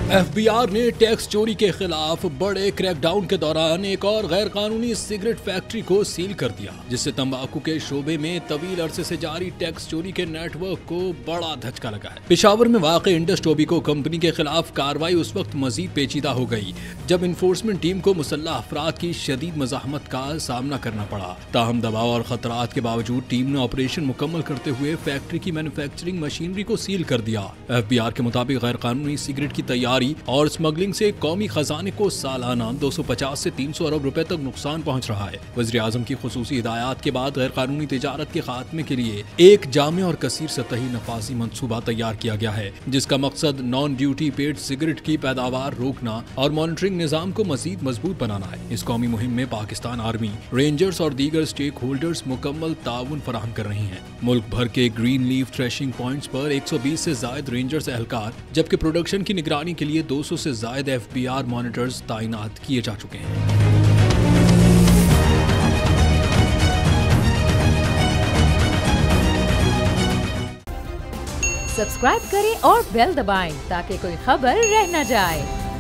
FBR ने tax चोरी के खिलाफ बड़े क्रैकडाउन के दौरान एक और गैर कानूनी सिगरेट फैक्ट्री को सील कर दिया, जिससे तंबाकू के शोबे में तवील अरसे से जारी टैक्स चोरी के नेटवर्क को बड़ा धचका लगा है। पेशावर में वाक़ इंडस टोबैको कंपनी के खिलाफ कार्रवाई उस वक्त मजीद पेचीदा हो गई जब इन्फोर्समेंट टीम को मुसल्लह अफराद की शदीद मज़ाहमत का सामना करना पड़ा। ताहम दबाव और खतरात के बावजूद टीम ने ऑपरेशन मुकम्मल करते हुए फैक्ट्री की मैन्युफैक्चरिंग मशीनरी को सील कर दिया। एफबीआर के मुताबिक गैर कानूनी सिगरेट की तैयारी और स्मगलिंग से कौमी खजाने को सालाना 250 से 300 अरब रुपए तक नुकसान पहुंच रहा है। वज़ीर आज़म की खुसूसी हिदायत के बाद गैर कानूनी तिजारत के खात्मे के लिए एक जामे और कसीर सतही नफासी मंसूबा तैयार किया गया है, जिसका मकसद नॉन ड्यूटी पेड सिगरेट की पैदावार रोकना और मॉनिटरिंग निजाम को मजीद मजबूत बनाना है। इस कौमी मुहिम में पाकिस्तान आर्मी, रेंजर्स और दीगर स्टेक होल्डर्स मुकम्मल ताउन फराहम कर रही हैं। मुल्क भर के ग्रीन लीफ थ्रेशिंग पॉइंट्स पर 120 से जायद रेंजर्स एहलकार, जबकि प्रोडक्शन की निगरानी के लिए 200 से जायद एफबीआर मॉनिटर्स तैनात किए जा चुके हैं। सब्सक्राइब करें और बेल दबाएं ताकि कोई खबर रह न जाए।